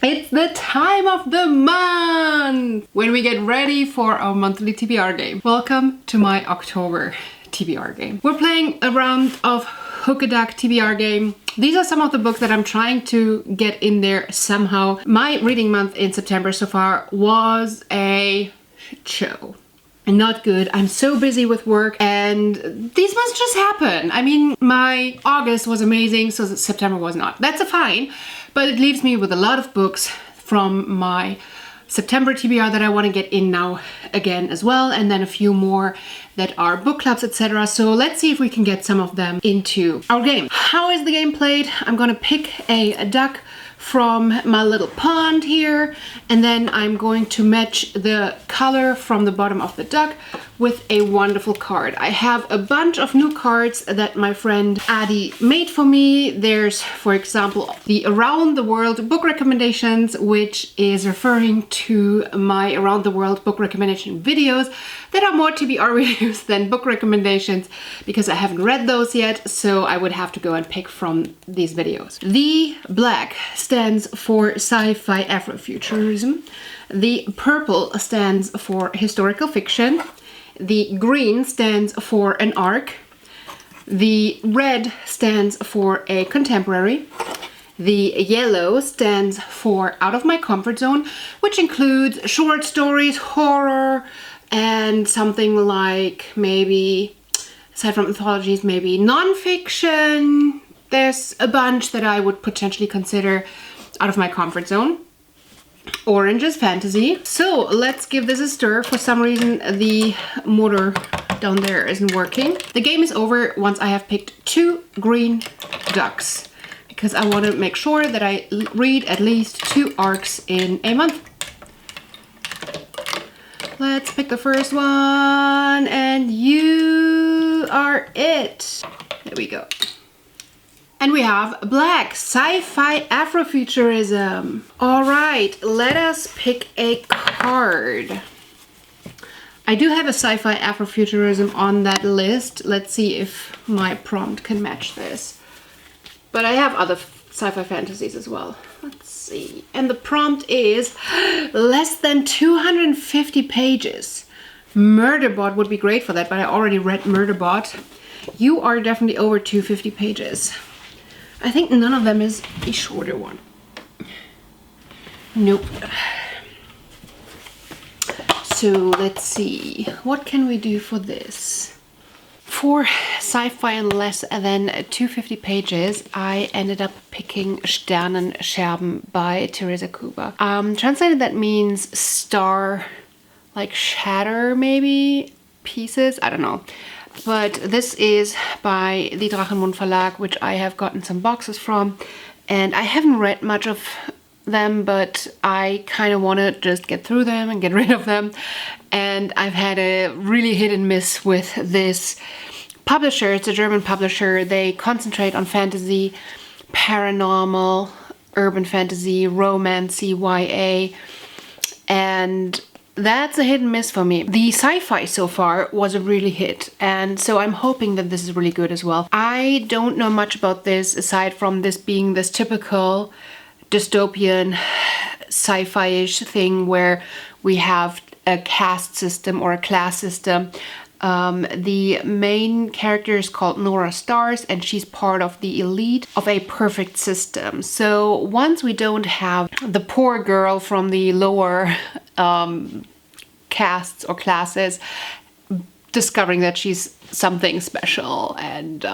It's the time of the month when we get ready for our monthly TBR game. Welcome to my October TBR game. We're playing a round of Hook-a-Duck TBR game. These are some of the books that I'm trying to get in there somehow. My reading month in September so far was a shit show. Not good. I'm so busy with work and these must just happen. I mean, my August was amazing, so September was not. That's a fine, but it leaves me with a lot of books from my September TBR that I want to get in now again as well, and then a few more that are book clubs, etc. So let's see if we can get some of them into our game. How is the game played? I'm gonna pick a duck from my little pond here, and then I'm going to match the color from the bottom of the duck with a wonderful card. I have a bunch of new cards that my friend Adi made for me. There's, for example, the Around the World book recommendations, which is referring to my Around the World book recommendation videos that are more TBR reviews than book recommendations because I haven't read those yet, so I would have to go and pick from these videos. The black stands for Sci-Fi Afrofuturism. The purple stands for historical fiction. The green stands for an arc. The red stands for a contemporary. The yellow stands for out of my comfort zone, which includes short stories, horror, and something like maybe, aside from anthologies, maybe non-fiction. There's a bunch that I would potentially consider out of my comfort zone. Orange is fantasy. So let's give this a stir. For some reason the motor down there isn't working. The game is over once I have picked 2 green ducks because I want to make sure that I read at least 2 arcs in a month. Let's pick the first one, and you are it. There we go. And we have black, Sci-Fi Afrofuturism. All right, let us pick a card. I do have a Sci-Fi Afrofuturism on that list. Let's see if my prompt can match this. But I have other sci-fi fantasies as well. Let's see. And the prompt is less than 250 pages. Murderbot would be great for that, but I already read Murderbot. You are definitely over 250 pages. I think none of them is a shorter one. Nope. So let's see. What can we do for this? For sci-fi and less than 250 pages, I ended up picking Sternenscherben by Teresa Kuba. Translated, that means star, like shatter maybe, pieces, I don't know. But this is by the Drachenmund Verlag, which I have gotten some boxes from. And I haven't read much of them, but I kind of want to just get through them and get rid of them. And I've had a really hit and miss with this publisher. It's a German publisher. They concentrate on fantasy, paranormal, urban fantasy, romance, YA, and that's a hit and miss for me. The sci-fi so far was a really hit, and so I'm hoping that this is really good as well. I don't know much about this aside from this being this typical dystopian sci-fi-ish thing where we have a caste system or a class system. The main character is called Nora Stars, and she's part of the elite of a perfect system. So once we don't have the poor girl from the lower castes or classes discovering that she's something special and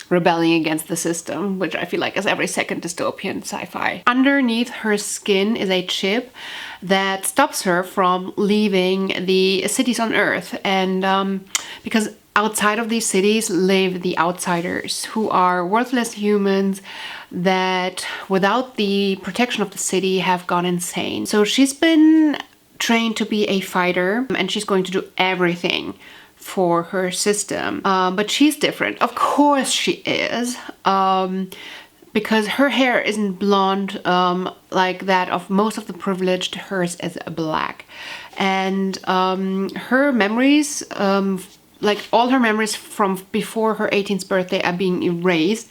rebelling against the system, which I feel like is every second dystopian sci-fi. Underneath her skin is a chip that stops her from leaving the cities on Earth, and because outside of these cities live the outsiders, who are worthless humans that without the protection of the city have gone insane. So she's been trained to be a fighter, and she's going to do everything for her system, but she's different. Of course she is, because her hair isn't blonde like that of most of the privileged. Hers is black, and her memories, like all her memories from before her 18th birthday, are being erased.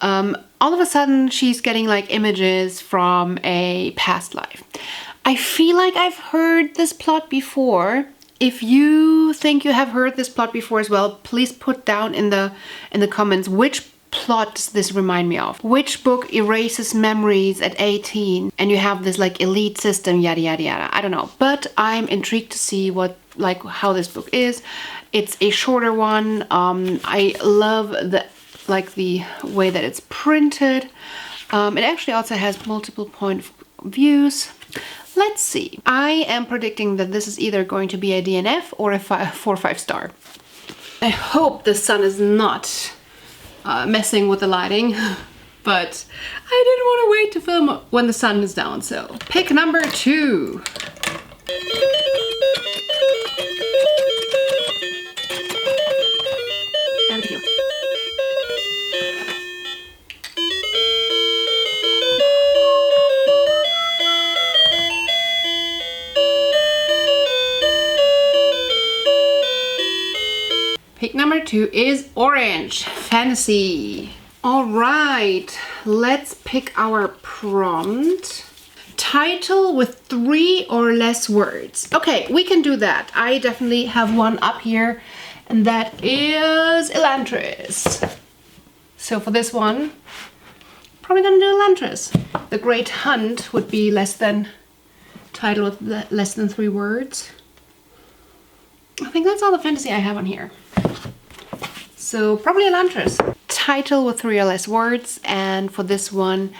All of a sudden she's getting like images from a past life. I feel like I've heard this plot before. If you think you have heard this plot before as well, please put down in the comments which plot does this remind me of. Which book erases memories at 18 and you have this like elite system, yada yada yada. I don't know, but I'm intrigued to see how this book is. It's a shorter one. I love the way that it's printed. It actually also has multiple point of views. Let's see. I am predicting that this is either going to be a DNF or a 4 or 5 star. I hope the sun is not messing with the lighting, but I didn't want to wait to film when the sun is down, so pick number 2. Pick number 2 is Orange Fantasy. All right, let's pick our prompt. Title with 3 or less words. Okay, we can do that. I definitely have one up here, and that is Elantris. So for this one, probably gonna do Elantris. The Great Hunt would be title with less than 3 words. I think that's all the fantasy I have on here. So probably Elantris. Title with 3 or less words, and for this one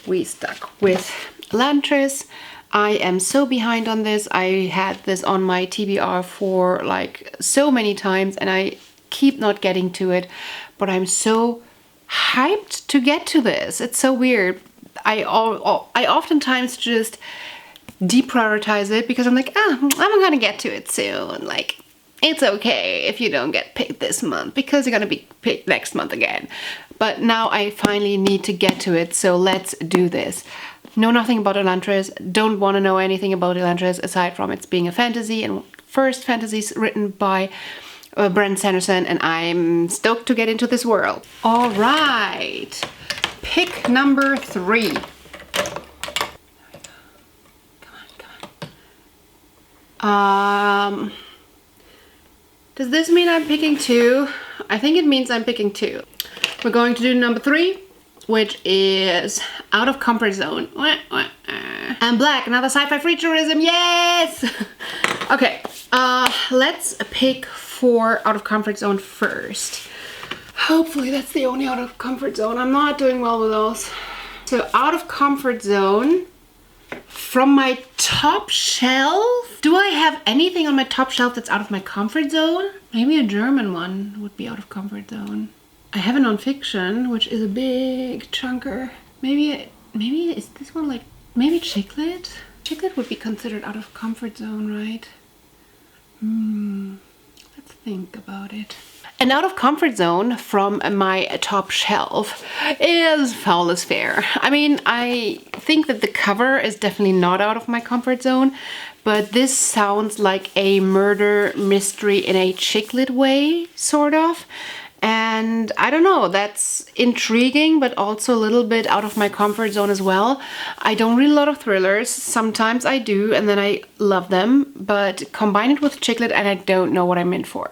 we stuck with Elantris. I am so behind on this. I had this on my TBR for like so many times and I keep not getting to it, but I'm so hyped to get to this. It's so weird. I oftentimes just deprioritize it because I'm like, I'm gonna get to it soon. Like, it's okay if you don't get picked this month because you're gonna be picked next month again. But now I finally need to get to it, so let's do this. Know nothing about Elantris, don't want to know anything about Elantris aside from it's being a fantasy and first fantasies written by Brent Sanderson, and I'm stoked to get into this world. All right, pick number 3. Come on. Does this mean I'm picking 2? I think it means I'm picking 2. We're going to do number 3, which is Out of Comfort Zone. And Black, another sci-fi futurism, yes! Okay, let's pick 4 Out of Comfort Zone first. Hopefully that's the only Out of Comfort Zone. I'm not doing well with those. So Out of Comfort Zone, from my top shelf? Do I have anything on my top shelf that's out of my comfort zone? Maybe a German one would be out of comfort zone. I have a non-fiction, which is a big chunker. Maybe is this one like, maybe Chicklet? Chicklet would be considered out of comfort zone, right? Let's think about it. An out of comfort zone from my top shelf is Foul is Fair. I mean, I think that the cover is definitely not out of my comfort zone, but this sounds like a murder mystery in a chicklet way, sort of. And I don't know, that's intriguing, but also a little bit out of my comfort zone as well. I don't read a lot of thrillers. Sometimes I do, and then I love them, but combine it with chicklet and I don't know what I'm in for.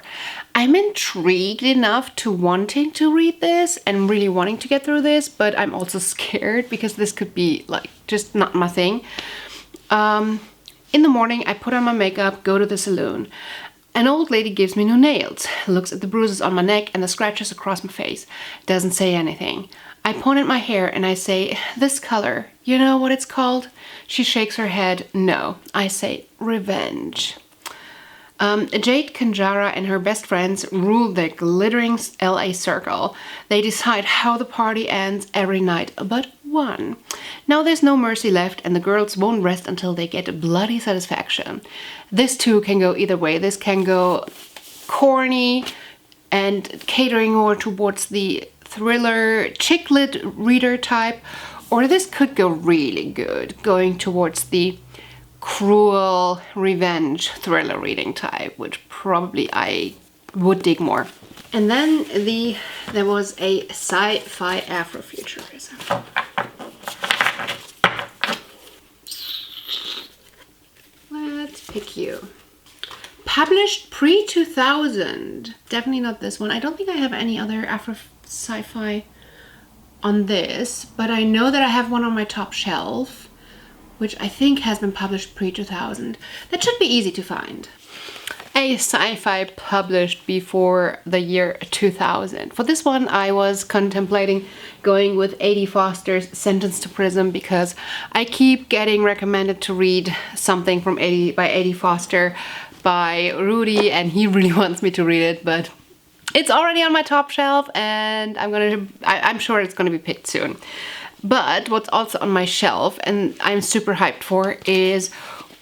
I'm intrigued enough to wanting to read this and really wanting to get through this, but I'm also scared because this could be like just not my thing. In the morning, I put on my makeup, go to the salon. An old lady gives me new nails, looks at the bruises on my neck and the scratches across my face, doesn't say anything. I point at my hair and I say, this color, you know what it's called? She shakes her head, no. I say, revenge. Jade Kanjara and her best friends rule the glittering LA circle. They decide how the party ends every night but one. Now there's no mercy left and the girls won't rest until they get bloody satisfaction. This too can go either way. This can go corny and catering more towards the thriller chicklet reader type, or this could go really good, going towards the cruel revenge thriller reading type, which probably I would dig more. And then there was a sci-fi Afrofuturism. Let's pick you. Published pre-2000. Definitely not this one. I don't think I have any other Afro sci-fi on this, but I know that I have one on my top shelf, which I think has been published pre-2000. That should be easy to find. A sci-fi published before the year 2000. For this one, I was contemplating going with A.D. Foster's Sentence to Prison because I keep getting recommended to read something from by A.D. Foster by Rudy, and he really wants me to read it, but it's already on my top shelf, and I'm sure it's gonna be picked soon. But what's also on my shelf, and I'm super hyped for, is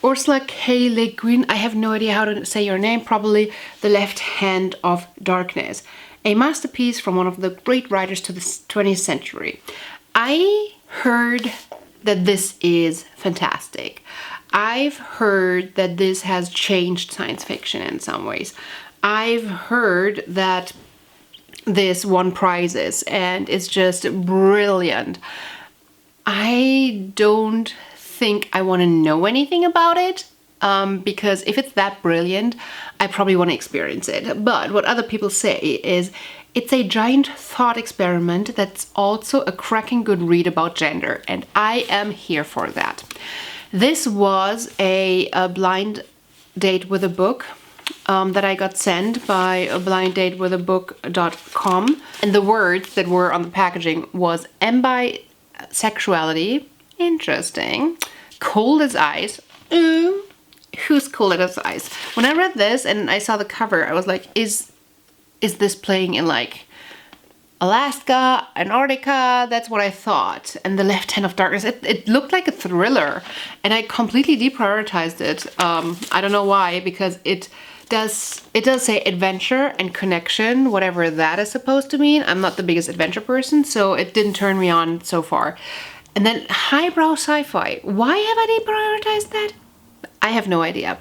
Ursula K. Le Guin. I have no idea how to say your name, probably The Left Hand of Darkness. A masterpiece from one of the great writers to the 20th century. I heard that this is fantastic. I've heard that this has changed science fiction in some ways. I've heard that this won prizes and it's just brilliant. I don't think I want to know anything about it because if it's that brilliant, I probably want to experience it. But what other people say is it's a giant thought experiment that's also a cracking good read about gender, and I am here for that. This was a blind date with a book that I got sent by a blinddatewithabook.com, and the words that were on the packaging was ambisexuality. Interesting. Cold as ice. Who's cold as ice? When I read this and I saw the cover, I was like, is this playing in like Alaska, Antarctica? That's what I thought. And The Left Hand of Darkness, it looked like a thriller, and I completely deprioritized it. I don't know why, because it does say adventure and connection, whatever that is supposed to mean. I'm not the biggest adventure person, so it didn't turn me on so far. And then highbrow sci-fi. Why have I deprioritized that? I have no idea.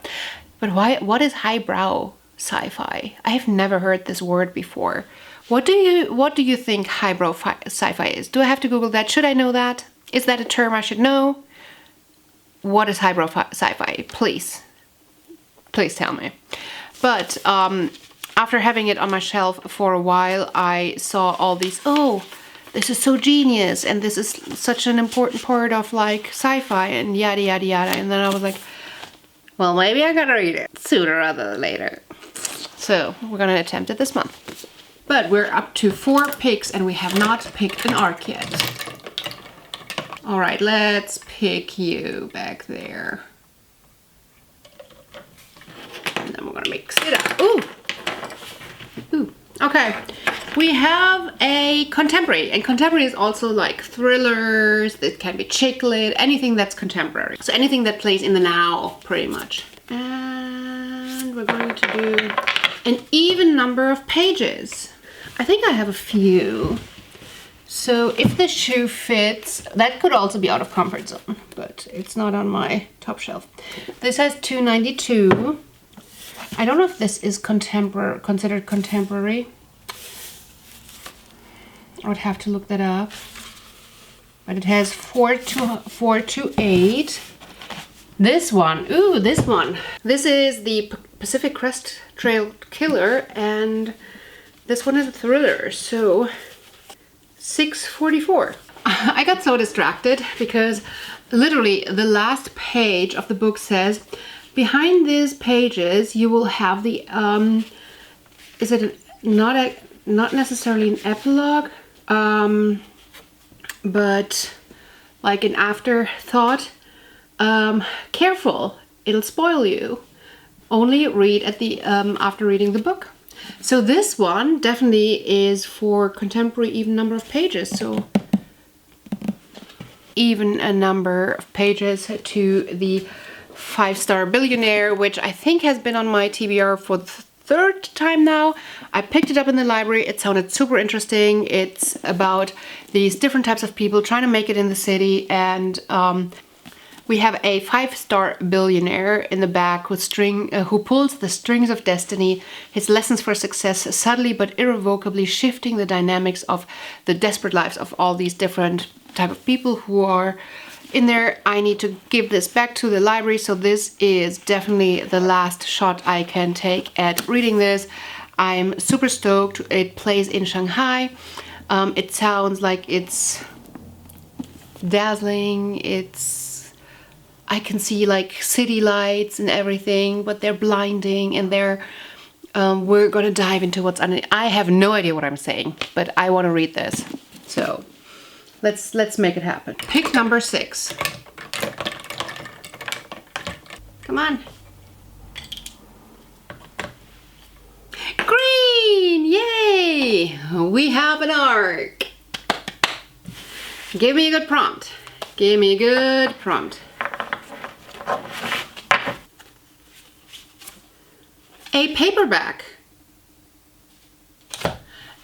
But what is highbrow sci-fi? I have never heard this word before. What do you think highbrow sci-fi is? Do I have to Google that? Should I know that? Is that a term I should know? What is highbrow sci-fi? Please tell me. But after having it on my shelf for a while, I saw all these, oh, this is so genius, and this is such an important part of like sci-fi and yada yada yada. And then I was like, well, maybe I gotta read it sooner rather than later. So we're gonna attempt it this month. But we're up to 4 picks and we have not picked an arc yet. All right, let's pick you back there. And then we're gonna mix it up. Ooh. Okay. We have a contemporary, and contemporary is also like thrillers, it can be chick lit, anything that's contemporary. So anything that plays in the now, pretty much. And we're going to do an even number of pages. I think I have a few. So if the shoe fits, that could also be out of comfort zone, but it's not on my top shelf. This has 292. I don't know if this is considered contemporary. I would have to look that up. But it has 428. This one, ooh, this one. This is the Pacific Crest Trail Killer, and this one is a thriller, so 644. I got so distracted because literally the last page of the book says, behind these pages you will have the, is it not necessarily an epilogue, but like an afterthought. Careful, it'll spoil you. Only read at the after reading the book. So this one definitely is for contemporary even number of pages. So even a number of pages to the 5-star billionaire, which I think has been on my TBR for the 3rd time now. I picked it up in the library. It sounded super interesting. It's about these different types of people trying to make it in the city, and We have a 5-star billionaire in the back who pulls the strings of destiny, his lessons for success subtly but irrevocably shifting the dynamics of the desperate lives of all these different type of people who are in there. I need to give this back to the library, so this is definitely the last shot I can take at reading this. I'm super stoked. It plays in Shanghai. It sounds like it's dazzling. I can see like city lights and everything, but they're blinding, and we're gonna dive into what's under. I have no idea what I'm saying, but I want to read this. So let's make it happen. Pick number 6. Come on. Green! Yay! We have an arc. Give me a good prompt. Give me a good prompt. A paperback.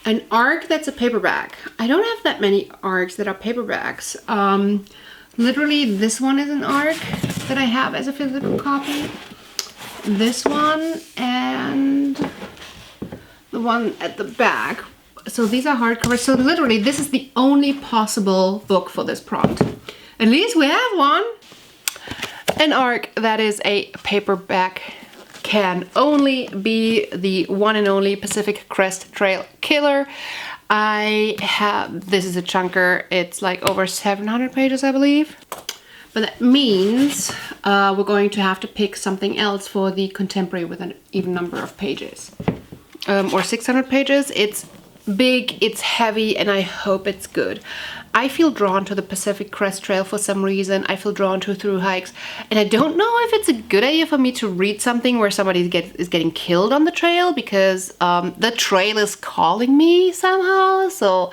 An arc that's a paperback. I don't have that many arcs that are paperbacks. Literally this one is an arc that I have as a physical copy. This one and the one at the back. So these are hardcovers. So literally this is the only possible book for this prompt. At least we have one. An arc that is a paperback can only be the one and only Pacific Crest Trail Killer. This is a chunker. It's like over 700 pages, I believe. But that means we're going to have to pick something else for the contemporary with an even number of pages. Or 600 pages. It's big, it's heavy, and I hope it's good. I feel drawn to the Pacific Crest Trail for some reason. I feel drawn to through hikes, and I don't know if it's a good idea for me to read something where somebody is getting killed on the trail, because the trail is calling me somehow. So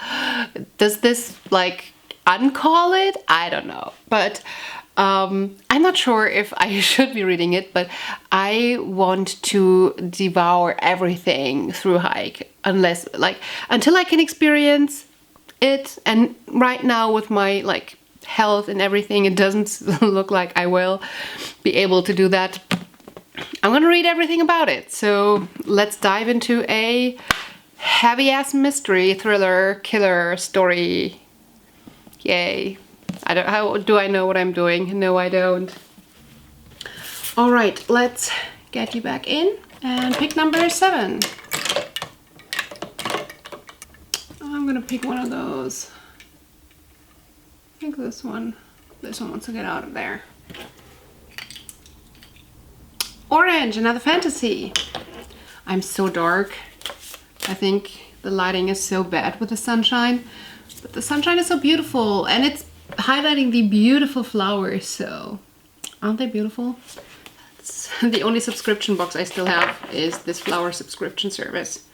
does this like uncall it? I don't know, but I'm not sure if I should be reading it, but I want to devour everything through hike until I can experience it. And right now with my like health and everything, it doesn't look like I will be able to do that. I'm gonna read everything about it. So let's dive into a heavy ass mystery thriller killer story. Yay. How do I know what I'm doing? No, I don't. All right, let's get you back in and pick number 7. I'm gonna pick one of those. I think this one wants to get out of there. Orange, another fantasy. I'm so dark. I think the lighting is so bad with the sunshine, but the sunshine is so beautiful, and it's highlighting the beautiful flowers. So aren't they beautiful? That's the only subscription box I still have is this flower subscription service.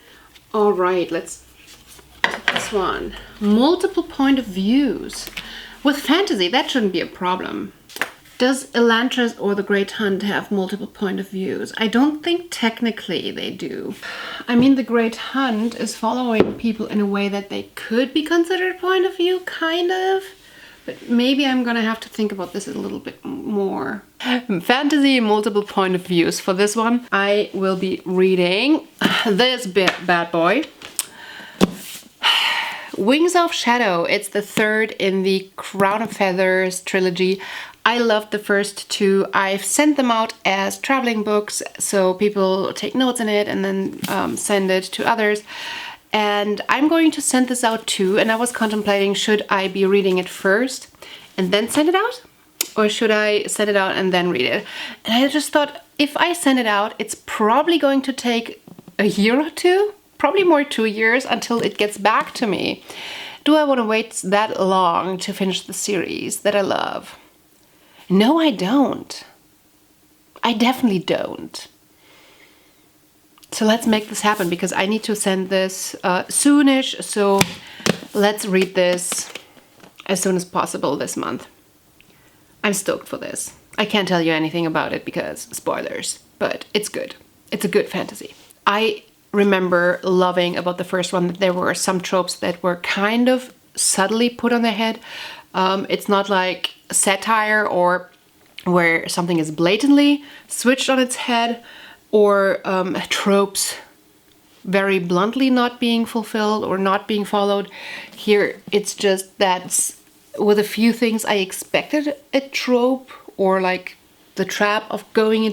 All right, let's take this one. Multiple point of views. With fantasy, that shouldn't be a problem. Does Elantris or the Great Hunt have multiple point of views? I don't think technically they do. I mean, the Great Hunt is following people in a way that they could be considered point of view, kind of. But maybe I'm gonna have to think about this a little bit more. Fantasy multiple point of views. For this one, I will be reading this bad boy. Wings of Shadow. It's the 3rd in the Crown of Feathers trilogy. I loved the first 2. I've sent them out as traveling books, so people take notes in it and then send it to others. And I'm going to send this out too, and I was contemplating, should I be reading it first and then send it out? Or should I send it out and then read it? And I just thought, if I send it out, it's probably going to take a year or 2, probably more 2 years until it gets back to me. Do I want to wait that long to finish the series that I love? No, I don't. I definitely don't. So let's make this happen, because I need to send this soonish. So let's read this as soon as possible this month. I'm stoked for this. I can't tell you anything about it because spoilers, but it's good. It's a good fantasy. I remember loving about the first one that there were some tropes that were kind of subtly put on their head. It's not like satire or where something is blatantly switched on its head, or tropes very bluntly not being fulfilled or not being followed. Here it's just that with a few things I expected a trope or like the trap of going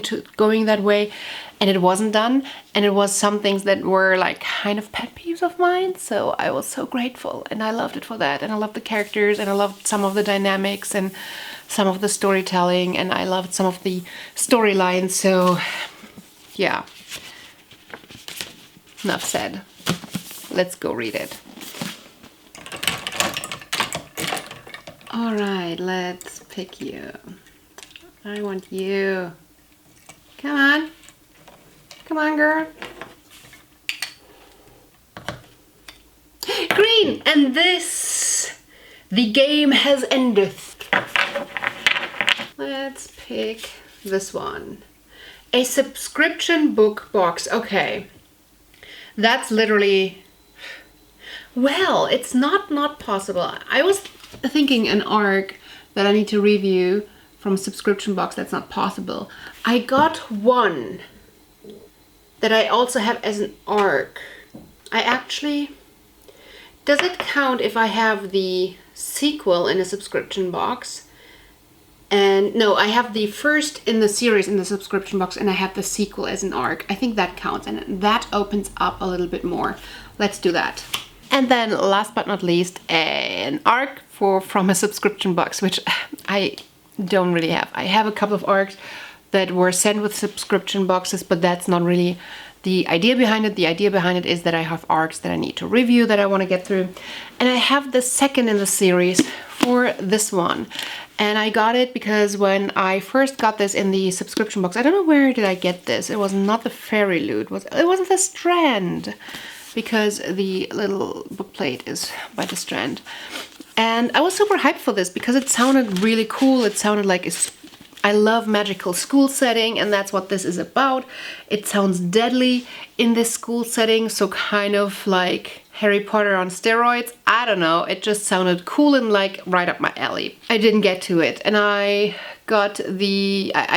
that way, and it wasn't done. And it was some things that were like kind of pet peeves of mine, so I was so grateful and I loved it for that. And I loved the characters, and I loved some of the dynamics and some of the storytelling, and I loved some of the storylines. So yeah, enough said. Let's go read it. All right, let's pick you. I want you. Come on. Come on, girl. Green! And this, the game has ended. Let's pick this one. A subscription book box. Okay. That's literally... Well, it's not possible. I was thinking an arc that I need to review from a subscription box. That's not possible. I got one that I also have as an arc. I actually... Does it count if I have the sequel in a subscription box? And no, I have the first in the series in the subscription box, and I have the sequel as an arc. I think that counts, and that opens up a little bit more. Let's do that. And then last but not least, an arc from a subscription box, which I don't really have. I have a couple of arcs that were sent with subscription boxes, but that's not really the idea behind it. The idea behind it is that I have arcs that I need to review, that I want to get through. And I have the second in the series for this one. And I got it because when I first got this in the subscription box, I don't know where did I get this. It was not the Fairy Loot. It wasn't the Strand, because the little book plate is by the Strand. And I was super hyped for this because it sounded really cool. It sounded like I love magical school setting, and that's what this is about. It sounds deadly in this school setting, so kind of like Harry Potter on steroids. I don't know, it just sounded cool and like right up my alley. I didn't get to it, and I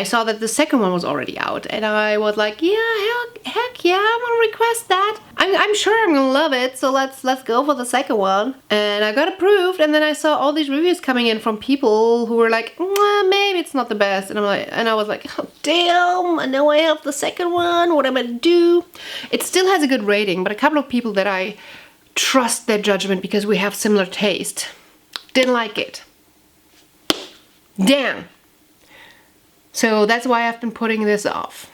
saw that the second one was already out, and I was like, yeah, heck yeah, I'm gonna request that. I'm sure I'm gonna love it, so let's go for the second one. And I got approved, and then I saw all these reviews coming in from people who were like, maybe it's not the best, and I was like, oh, damn, I know I have the second one, what am I gonna do? It still has a good rating, but a couple of people that I trust their judgment because we have similar taste didn't like it. Damn. So that's why I've been putting this off.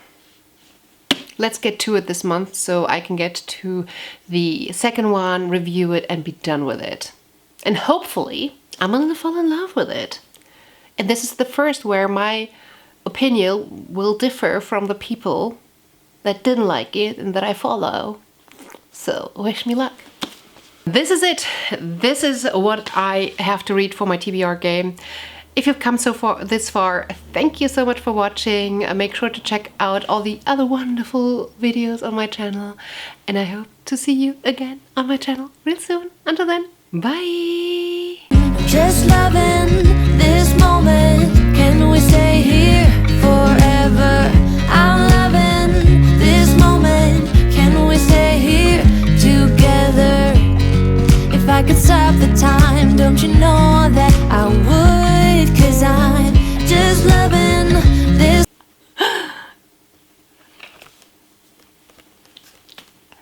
Let's get to it this month so I can get to the second one, review it, and be done with it. And hopefully I'm gonna fall in love with it. And this is the first where my opinion will differ from the people that didn't like it and that I follow. So wish me luck. This is it. This is what I have to read for my TBR game. If you've come this far, thank you so much for watching. Make sure to check out all the other wonderful videos on my channel. And I hope to see you again on my channel real soon. Until then, bye! Just loving this moment. Can we stay here?